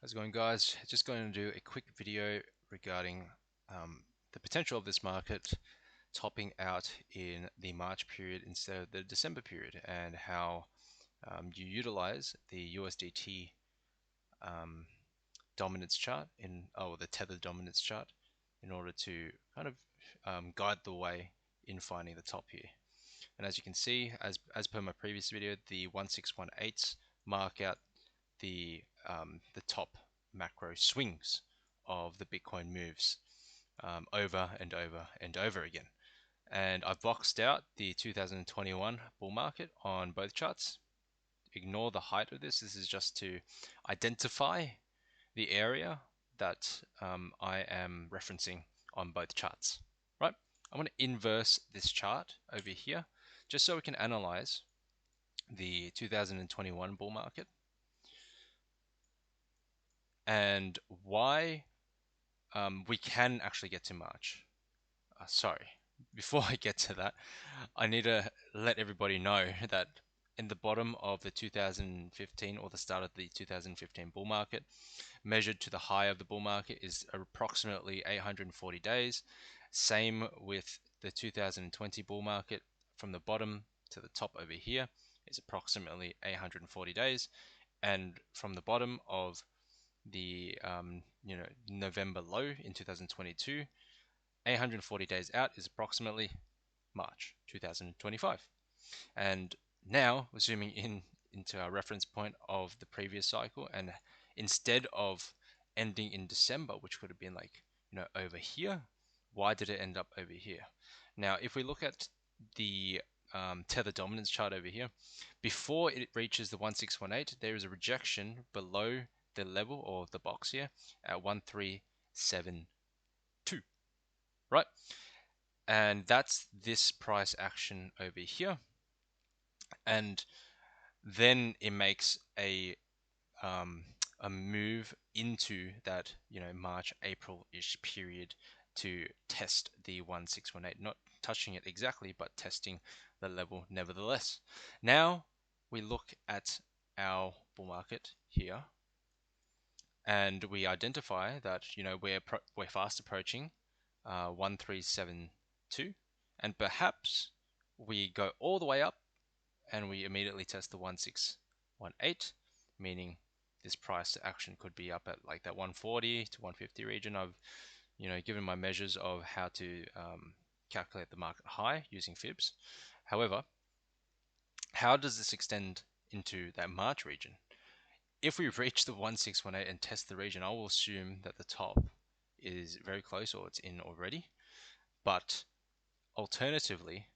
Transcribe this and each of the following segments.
How's it going, guys? Just going to do a quick video regarding the potential of this market topping out in the March period instead of the December period, and how you utilize the USDT dominance chart the tether dominance chart in order to kind of guide the way in finding the top here. And as you can see, as per my previous video, the 1618s mark out the top macro swings of the Bitcoin moves over and over and over again. And I've boxed out the 2021 bull market on both charts. Ignore the height of this. This is just to identify the area that I am referencing on both charts. Right? I'm going to inverse this chart over here just so we can analyze the 2021 bull market and why we can actually get to March. Sorry, before I get to that, I need to let everybody know that in the bottom of the 2015 or the start of the 2015 bull market, measured to the high of the bull market, is approximately 840 days. Same with the 2020 bull market, from the bottom to the top over here is approximately 840 days, and from the bottom of the November low in 2022, 840 days out is approximately March 2025. And now we're zooming into our reference point of the previous cycle, and instead of ending in December, which could have been like over here, why did it end up over here? Now if we look at the tether dominance chart over here, before it reaches the 1618, there is a rejection below the level or the box here at 1372, right? And that's this price action over here. And then it makes a move into that March April-ish period to test the 1618, not touching it exactly, but testing the level nevertheless. Now we look at our bull market here, and we identify that we're fast approaching 1372, and perhaps we go all the way up and we immediately test the 1618, meaning this price action could be up at like that 140 to 150 region. I've given my measures of how to calculate the market high using fibs. However, how does this extend into that March region? If we reach the 1618 and test the region, I will assume that the top is very close or it's in already. But alternatively,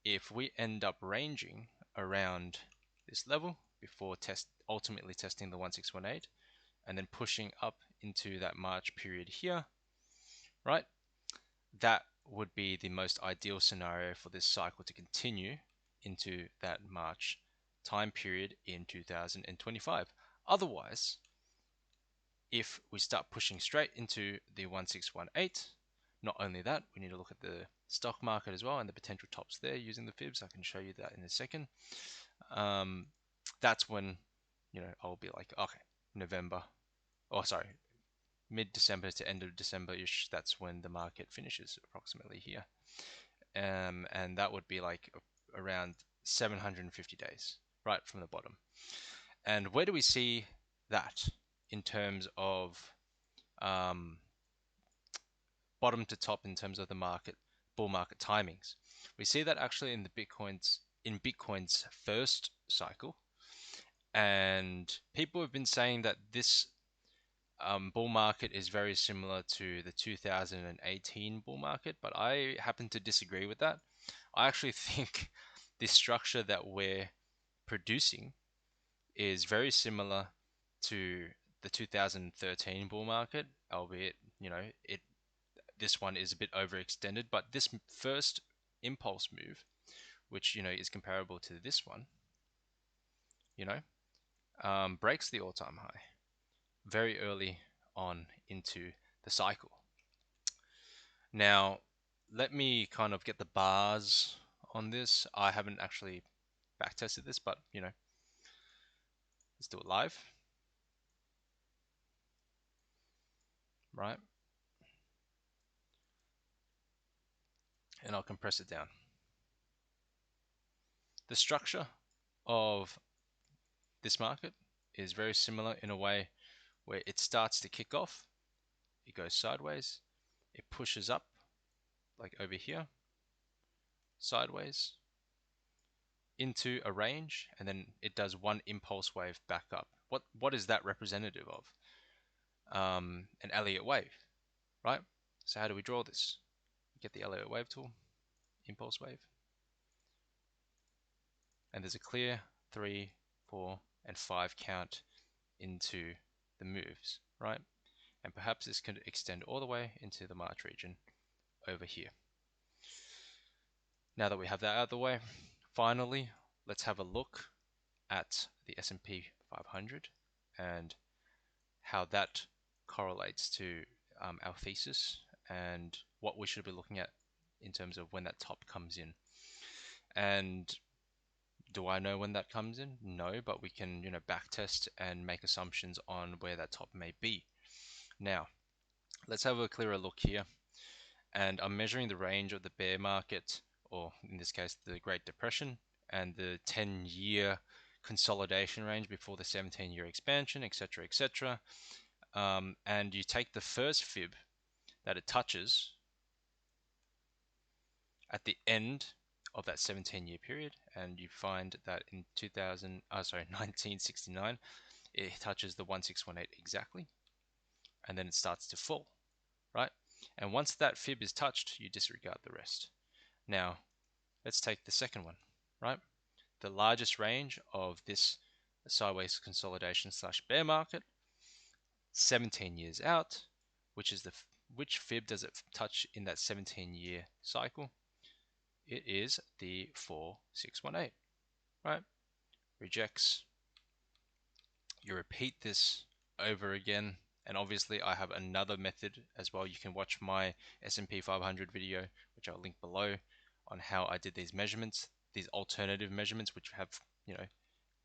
if we end up ranging around this level before ultimately testing the 1618 and then pushing up into that March period here, right? That would be the most ideal scenario for this cycle to continue into that March time period in 2025. Otherwise, if we start pushing straight into the 1618, not only that, we need to look at the stock market as well and the potential tops there using the fibs. I can show you that in a second. That's when I'll be like, okay, mid-December to end of December-ish, that's when the market finishes approximately here. And that would be like around 750 days, right from the bottom. And where do we see that in terms of bottom to top in terms of the bull market timings? We see that actually in Bitcoin's first cycle, and people have been saying that this bull market is very similar to the 2018 bull market, but I happen to disagree with that. I actually think the structure that we're producing is very similar to the 2013 bull market, albeit this one is a bit overextended, but this first impulse move, which is comparable to this one, breaks the all-time high very early on into the cycle. Now, let me kind of get the bars on this. I haven't actually backtested this, but let's do it live. right? And I'll compress it down. The structure of this market is very similar in a way where it starts to kick off, it goes sideways, it pushes up like over here, sideways, into a range, and then it does one impulse wave back up. What is that representative of? An Elliott wave, right? So how do we draw this? Get the Elliott wave tool, impulse wave, and there's a clear 3, 4, and 5 count into the moves, right? And perhaps this can extend all the way into the March region over here. Now that we have that out of the way, finally, let's have a look at the S&P 500 and how that correlates to our thesis and what we should be looking at in terms of when that top comes in. And do I know when that comes in? No, but we can, backtest and make assumptions on where that top may be. Now, let's have a clearer look here. And I'm measuring the range of the bear market, or in this case, the Great Depression, and the 10-year consolidation range before the 17-year expansion, etc., etc. And you take the first fib that it touches at the end of that 17-year period, and you find that in 1969, it touches the 1618 exactly, and then it starts to fall, right? And once that fib is touched, you disregard the rest. Now, let's take the second one, right? The largest range of this sideways consolidation / bear market, 17 years out, which fib does it touch in that 17-year cycle? It is the 4618, right? Rejects. You repeat this over again, and obviously I have another method as well. You can watch my S&P 500 video, which I'll link below, on how I did these measurements, these alternative measurements, which have,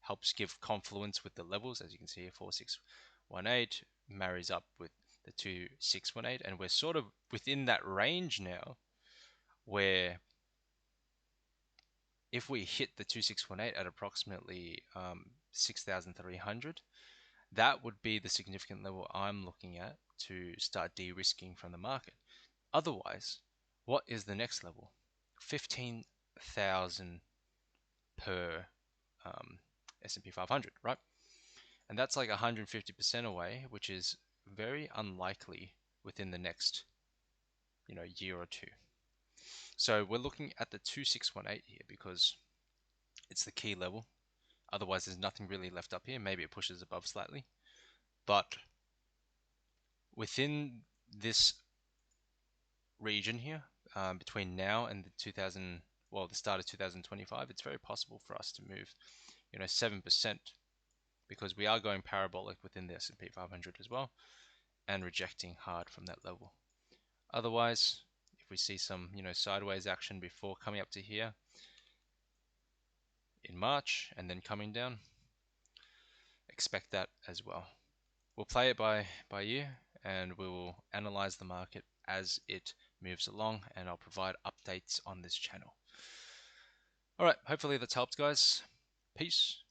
helps give confluence with the levels. As you can see here, 4618 marries up with the 2618, and we're sort of within that range now where if we hit the 2618 at approximately 6,300, that would be the significant level I'm looking at to start de-risking from the market. Otherwise, what is the next level? 15,000 per S&P 500, right? And that's like 150% away, which is very unlikely within the next, year or two. So we're looking at the 2618 here because it's the key level. Otherwise, there's nothing really left up here. Maybe it pushes above slightly. But within this region here, between now and the start of 2025, it's very possible for us to move, 7%, because we are going parabolic within the S&P 500 as well, and rejecting hard from that level. Otherwise, if we see some, sideways action before coming up to here in March and then coming down, expect that as well. We'll play it by ear, and we will analyze the market as it moves along, and I'll provide updates on this channel. All right, hopefully that's helped, guys. Peace.